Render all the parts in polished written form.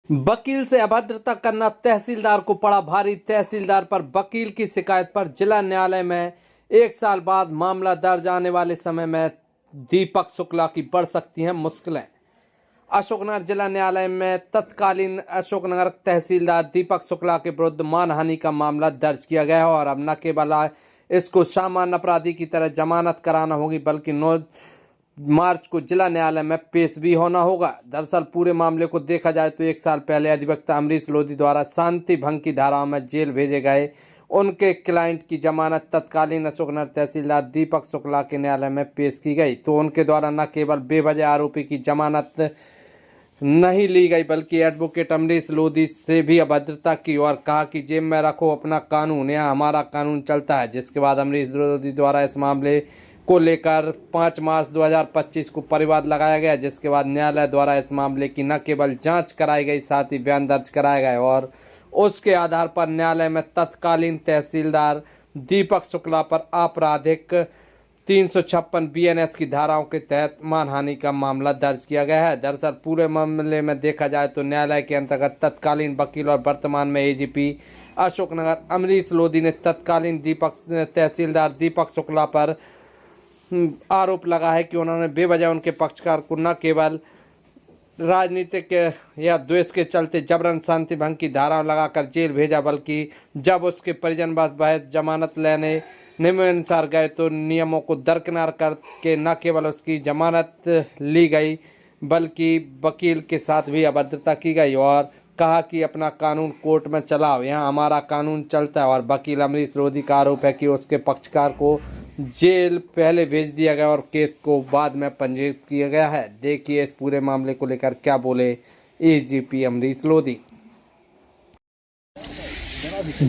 वकील से अभद्रता करना तहसीलदार को पड़ा भारी। तहसीलदार पर वकील की शिकायत पर जिला न्यायालय में 1 साल बाद मामला दर्ज। आने वाले समय में दीपक शुक्ला की बढ़ सकती हैं मुश्किलें। अशोकनगर जिला न्यायालय में तत्कालीन अशोकनगर तहसीलदार दीपक शुक्ला के विरुद्ध मानहानि का मामला दर्ज किया गया है और अब न केवल इसको सामान्य अपराधी की तरह जमानत कराना होगी बल्कि 9 मार्च को जिला न्यायालय में पेश भी होना होगा। दरअसल पूरे मामले को देखा जाए तो 1 साल पहले अधिवक्ता अमरीश लोधी द्वारा शांति भंग की धाराओं में जेल भेजे गए उनके क्लाइंट की जमानत तत्कालीन अशोकनगर तहसीलदार दीपक शुक्ला के न्यायालय में पेश की गई तो उनके द्वारा न केवल बेवजह आरोपी की जमानत नहीं ली गई बल्कि एडवोकेट अमरीश लोधी से भी अभद्रता की और कहा कि जेब में रखो अपना कानून, यहाँ हमारा कानून चलता है। जिसके बाद अमरीश लोधी द्वारा इस मामले को लेकर 5 मार्च 2025 को परिवाद लगाया गया, जिसके बाद न्यायालय द्वारा इस मामले की न केवल जांच कराई गई साथ ही बयान दर्ज कराए गए और उसके आधार पर न्यायालय में तत्कालीन तहसीलदार दीपक शुक्ला पर आपराधिक 356 BNS की धाराओं के तहत मानहानि का मामला दर्ज किया गया है। दरअसल पूरे मामले में देखा जाए तो न्यायालय के अंतर्गत तत्कालीन वकील और वर्तमान में AGP अशोकनगर अमरीश लोधी ने तत्कालीन तहसीलदार दीपक शुक्ला पर आरोप लगा है कि उन्होंने बेवजह उनके पक्षकार को न केवल राजनीतिक या द्वेष के चलते जबरन शांति भंग की धारा लगाकर जेल भेजा बल्कि जब उसके परिजन वह जमानत लेने नियमानुसार गए तो नियमों को दरकिनार करके न केवल उसकी जमानत ली गई बल्कि वकील के साथ भी अभद्रता की गई और कहा कि अपना कानून कोर्ट में चलाओ, यहाँ हमारा कानून चलता है। और वकील अमरीश लोधी का आरोप है कि उसके पक्षकार को जेल पहले भेज दिया गया और केस को बाद में पंजीकृत किया गया है। देखिए इस पूरे मामले को लेकर क्या बोले AGP अमरीश लोधी।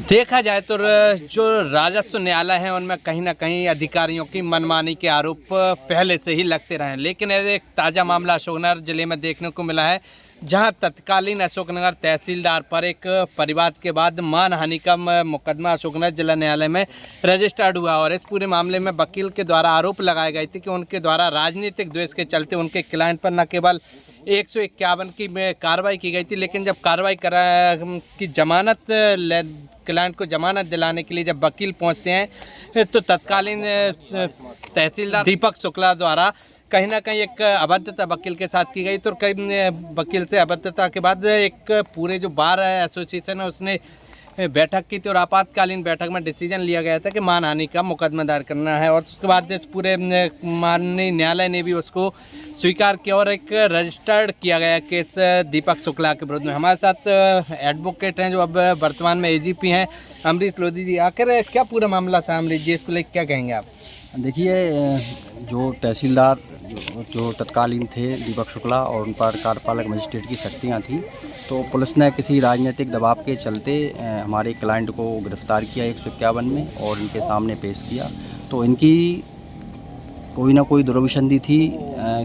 देखा जाए तो जो राजस्व न्यायालय है उनमें कहीं ना कहीं अधिकारियों की मनमानी के आरोप पहले से ही लगते रहे, लेकिन एक ताज़ा मामला अशोकनगर जिले में देखने को मिला है जहां तत्कालीन अशोकनगर तहसीलदार पर एक परिवाद के बाद मानहानि का मुकदमा अशोकनगर जिला न्यायालय में रजिस्टर्ड हुआ और इस पूरे मामले में वकील के द्वारा आरोप लगाए गए थे कि उनके द्वारा राजनीतिक द्वेष के चलते उनके क्लाइंट पर न केवल 151 की कार्रवाई की गई थी, लेकिन जब कार्रवाई की जमानत क्लाइंट को जमानत दिलाने के लिए जब वकील पहुंचते हैं तो तत्कालीन तहसीलदार दीपक शुक्ला द्वारा कहीं ना कहीं एक अभद्रता वकील के साथ की गई। तो कई वकील से अभद्रता के बाद एक पूरे जो बार एसोसिएशन है उसने बैठक की थी और आपातकालीन बैठक में डिसीजन लिया गया था कि मानहानि का मुकदमा दायर करना है और उसके बाद इस पूरे माननीय न्यायालय ने भी उसको स्वीकार किया और एक रजिस्टर्ड किया गया केस दीपक शुक्ला के विरुद्ध में। हमारे साथ एडवोकेट हैं जो अब वर्तमान में AGP हैं अमरीश लोधी जी। आखिर क्या पूरा मामला था अमरीश जी, इसको लेकर क्या कहेंगे आप? देखिए, जो तहसीलदार जो तत्कालीन थे दीपक शुक्ला और उन पर कार्यपालक मजिस्ट्रेट की शक्तियाँ थी, तो पुलिस ने किसी राजनीतिक दबाव के चलते हमारे क्लाइंट को गिरफ्तार किया 151 में और इनके सामने पेश किया। तो इनकी कोई ना कोई दुर्विसंधि थी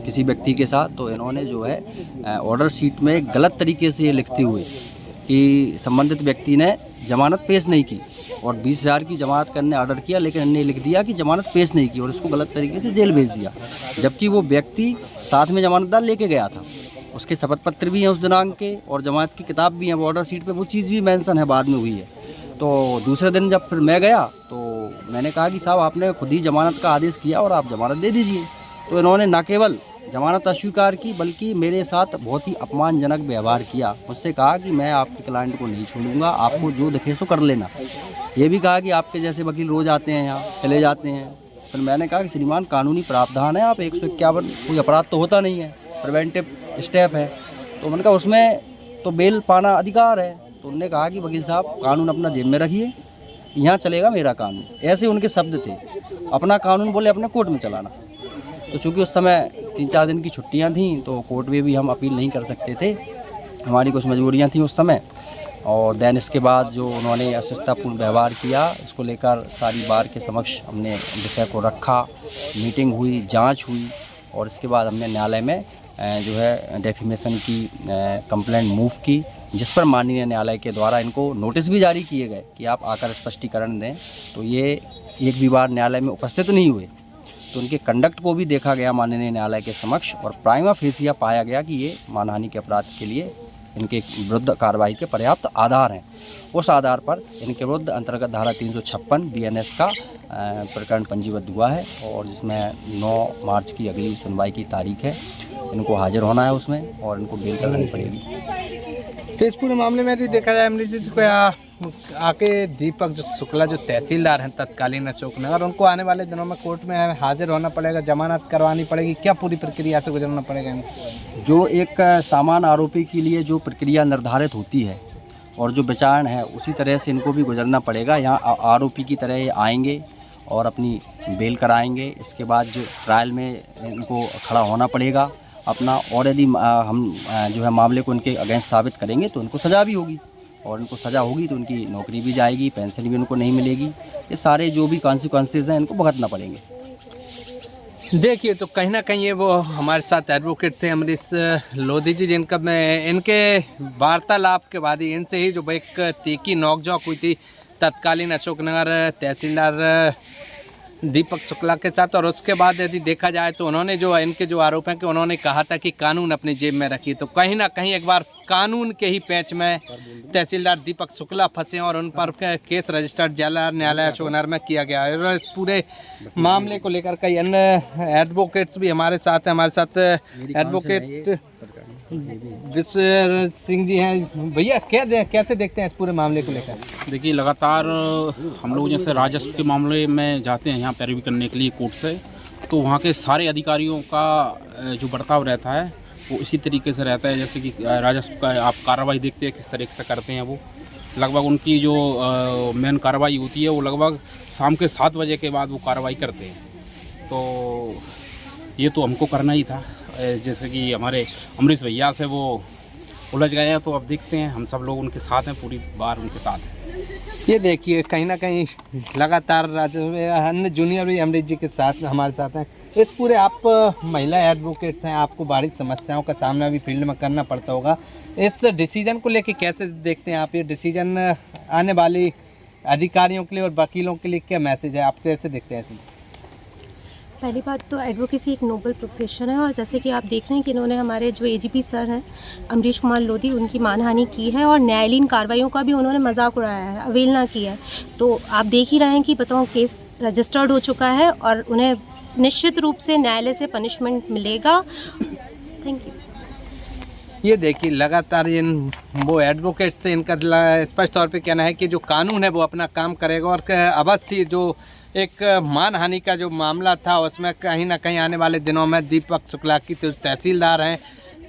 किसी व्यक्ति के साथ, तो इन्होंने जो है ऑर्डर शीट में गलत तरीके से ये लिखते हुए कि संबंधित व्यक्ति ने जमानत पेश नहीं की और 20,000 की जमानत करने ऑर्डर किया, लेकिन इन्होंने लिख दिया कि जमानत पेश नहीं की और उसको गलत तरीके से जेल भेज दिया, जबकि वो व्यक्ति साथ में जमानतदार लेके गया था। उसके शपथ पत्र भी हैं उस दिनांक के और जमानत की किताब भी है, ऑर्डर शीट पे वो चीज़ भी मेंशन है, बाद में हुई है। तो दूसरे दिन जब फिर मैं गया तो मैंने कहा कि साहब आपने खुद ही जमानत का आदेश किया और आप जमानत दे दीजिए। तो इन्होंने न केवल जमानत अस्वीकार की बल्कि मेरे साथ बहुत ही अपमानजनक व्यवहार किया। मुझसे कहा कि मैं आपके क्लाइंट को नहीं छोड़ूंगा, आपको जो दिखे सो कर लेना। ये भी कहा कि आपके जैसे वकील रोज़ आते हैं यहाँ चले जाते हैं। फिर मैंने कहा कि श्रीमान कानूनी प्रावधान है, आप 151 कोई अपराध तो होता नहीं है, प्रिवेंटिव स्टेप है, तो मैंने कहा उसमें तो बेल पाना अधिकार है। तो उन्होंने कहा कि वकील साहब कानून अपना जेब में रखिए, यहाँ चलेगा मेरा कानून, ऐसे उनके शब्द थे। अपना कानून बोले अपने कोर्ट में चलाना। तो चूँकि उस समय 3-4 दिन की छुट्टियाँ थीं तो कोर्ट में भी हम अपील नहीं कर सकते थे, हमारी कुछ मजबूरियाँ थीं उस समय। और दैन इसके बाद जो उन्होंने अशिष्टतापूर्ण व्यवहार किया, इसको लेकर सारी बार के समक्ष हमने विषय को रखा, मीटिंग हुई, जांच हुई और इसके बाद हमने न्यायालय में जो है डेफिमेशन की कंप्लेंट मूव की, जिस पर माननीय न्यायालय के द्वारा इनको नोटिस भी जारी किए गए कि आप आकर स्पष्टीकरण दें। तो ये एक भी बार न्यायालय में उपस्थित नहीं हुए, तो उनके कंडक्ट को भी देखा गया माननीय न्यायालय के समक्ष और प्राइमा फेसिया पाया गया कि ये मानहानि के अपराध के लिए इनके विरुद्ध कार्रवाई के पर्याप्त आधार हैं। उस आधार पर इनके विरुद्ध अंतर्गत धारा 356 BNS का प्रकरण पंजीबद्ध हुआ है और जिसमें 9 मार्च की अगली सुनवाई की तारीख है। इनको हाजिर होना है उसमें और इनको बेल करनी पड़ेगी। तो इस पूरे मामले में यदि देखा जाए अमरीत जी, तो आके दीपक जो शुक्ला जो तहसीलदार हैं तत्कालीन अशोकनगर, उनको आने वाले दिनों में कोर्ट में हाजिर होना पड़ेगा, जमानत करवानी पड़ेगी, क्या पूरी प्रक्रिया से गुजरना पड़ेगा इनको? जो एक सामान्य आरोपी के लिए जो प्रक्रिया निर्धारित होती है और जो विचारण है उसी तरह से इनको भी गुजरना पड़ेगा। यहाँ आरोपी की तरह ये आएंगे और अपनी बेल कराएंगे। इसके बाद जो ट्रायल में इनको खड़ा होना पड़ेगा अपना, और यदि हम जो है मामले को इनके अगेंस्ट साबित करेंगे तो इनको सज़ा भी होगी, और इनको सज़ा होगी तो उनकी नौकरी भी जाएगी, पेंशन भी उनको नहीं मिलेगी। ये सारे जो भी कॉन्सिक्वेंसेज हैं इनको भुगतना पड़ेंगे। देखिए, तो कहीं ना कहीं ये वो हमारे साथ एडवोकेट थे अमरीश लोधी जी, जिनका मैं इनके वार्तालाप के बाद ही इनसे ही जो एक तीखी नोकझोंक हुई थी तत्कालीन अशोकनगर तहसीलदार दीपक शुक्ला के साथ, और उसके बाद यदि देखा जाए तो उन्होंने जो इनके जो आरोप हैं कि उन्होंने कहा था कि कानून अपनी जेब में रखी, तो कहीं ना कहीं एक बार कानून के ही पैच में तहसीलदार दीपक शुक्ला फंसे और उन पर केस रजिस्टर्ड जिला न्यायालय अशोकनगर में किया गया है। और इस पूरे मामले को लेकर कई अन्य एडवोकेट्स भी हमारे साथ हैं। हमारे साथ एडवोकेट विश्व सिंह जी हैं। भैया कैसे देखते हैं इस पूरे मामले को लेकर? देखिए, लगातार हम लोग जैसे राजस्व के मामले में जाते हैं यहाँ पैरवी करने के लिए कोर्ट से, तो वहाँ के सारे अधिकारियों का जो बर्ताव रहता है वो इसी तरीके से रहता है। जैसे कि राजस्व का आप कार्रवाई देखते हैं किस तरीके से करते हैं, वो लगभग उनकी जो मेन कार्रवाई होती है वो लगभग शाम के 7 बजे के बाद वो कार्रवाई करते हैं। तो ये तो हमको करना ही था, जैसे कि हमारे अमरीश भैया से वो उलझ गए हैं, तो अब देखते हैं, हम सब लोग उनके साथ हैं, पूरी बार उनके साथ हैं। ये देखिए, कहीं ना कहीं लगातार अन्य जूनियर भी अमरीश जी के साथ हमारे साथ हैं। इस पूरे आप महिला एडवोकेट्स हैं, आपको बड़ी समस्याओं का सामना भी फील्ड में करना पड़ता होगा। इस डिसीजन को लेके कैसे देखते हैं आप? ये डिसीजन आने वाली अधिकारियों के लिए और वकीलों के लिए क्या मैसेज है, आप कैसे देखते हैं? पहली बात तो एडवोकेसी एक नोबल प्रोफेशन है, और जैसे कि आप देख रहे हैं कि इन्होंने हमारे जो AGP सर हैं अमरीश कुमार लोधी, उनकी मानहानि की है और न्यायालयीन कार्रवाइयों का भी उन्होंने मजाक उड़ाया है, अवहेलना की है। तो आप देख ही रहे हैं कि बताओ केस रजिस्टर्ड हो चुका है और उन्हें निश्चित रूप से न्यायालय से पनिशमेंट मिलेगा। Thank you. ये देखिए, लगातार इन वो एडवोकेट से इनका स्पष्ट तौर पे कहना है कि जो कानून है वो अपना काम करेगा, और अवश्य जो एक मानहानि का जो मामला था उसमें कहीं ना कहीं आने वाले दिनों में दीपक शुक्ला की जो तहसीलदार हैं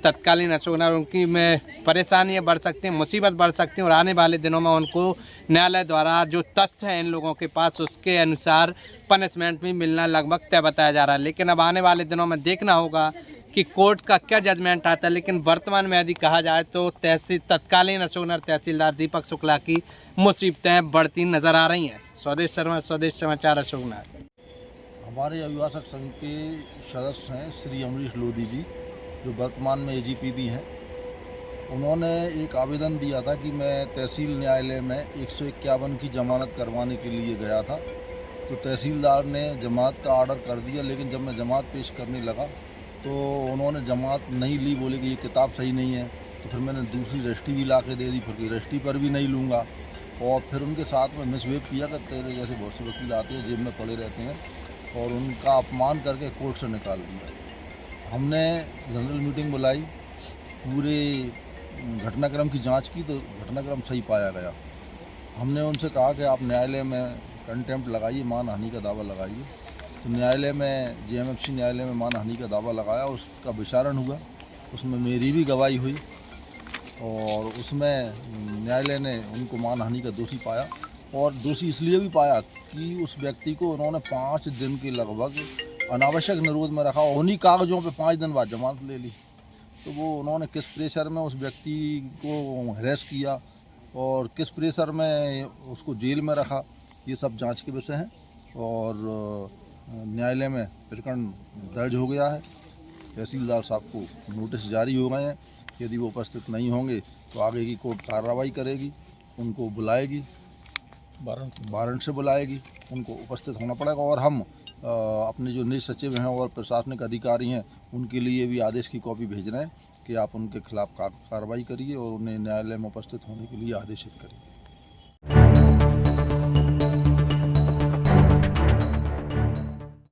तत्कालीन अशोकनगर, उनकी में परेशानियाँ बढ़ सकती हैं, मुसीबत बढ़ सकती हैं, और आने वाले दिनों में उनको न्यायालय द्वारा जो तथ्य हैं इन लोगों के पास उसके अनुसार पनिशमेंट भी मिलना लगभग तय बताया जा रहा है। लेकिन अब आने वाले दिनों में देखना होगा कि कोर्ट का क्या जजमेंट आता है। लेकिन वर्तमान में यदि कहा जाए तो तत्कालीन अशोकनगर तहसीलदार दीपक शुक्ला की मुसीबतें बढ़ती नजर आ रही हैं। स्वदेश शर्मा, स्वदेश समाचार, अशोकनगर। हमारे अभिभाषक संघ के सदस्य हैं श्री अमरीश लोधी जी, जो वर्तमान में AGP भी हैं। उन्होंने एक आवेदन दिया था कि मैं तहसील न्यायालय में 151 की जमानत करवाने के लिए गया था, तो तहसीलदार ने जमानत का ऑर्डर कर दिया। लेकिन जब मैं जमानत पेश करने लगा तो उन्होंने जमानत नहीं ली, बोले कि ये किताब सही नहीं है। तो फिर मैंने दूसरी रजिस्ट्री भी ला के दे दी, फिर रजिस्ट्री पर भी नहीं लूँगा, और फिर उनके साथ में मिसबिहेव किया कि तेरे जैसे बहुत से वकील आते हैं जेब में पड़े रहते हैं, और उनका अपमान करके कोर्ट से निकाल दिया। हमने जनरल मीटिंग बुलाई, पूरे घटनाक्रम की जांच की, तो घटनाक्रम सही पाया गया। हमने उनसे कहा कि आप न्यायालय में कंटेम्प्ट लगाइए, मानहानि का दावा लगाइए। तो न्यायालय में JMFC न्यायालय में मानहानि का दावा लगाया, उसका विचारण हुआ, उसमें मेरी भी गवाही हुई, और उसमें न्यायालय ने उनको मानहानि का दोषी पाया। और दोषी इसलिए भी पाया कि उस व्यक्ति को उन्होंने 5 दिन के लगभग अनावश्यक निरोध में रखा, और उन्हीं कागज़ों पे 5 दिन बाद जमानत ले ली। तो वो उन्होंने किस प्रेशर में उस व्यक्ति को हरेस किया और किस प्रेशर में उसको जेल में रखा, ये सब जांच के विषय हैं। और न्यायालय में प्रकरण दर्ज हो गया है, तहसीलदार साहब को नोटिस जारी हो गए हैं। यदि वो उपस्थित नहीं होंगे तो आगे की कोर्ट कार्रवाई करेगी, उनको बुलाएगी, वारंट से बुलाएगी, उनको उपस्थित होना पड़ेगा। और हम अपने जो निज सचिव हैं और प्रशासनिक अधिकारी हैं उनके लिए भी आदेश की कॉपी भेज रहे हैं कि आप उनके खिलाफ कार्रवाई करिए और उन्हें न्यायालय में उपस्थित होने के लिए आदेशित करिए।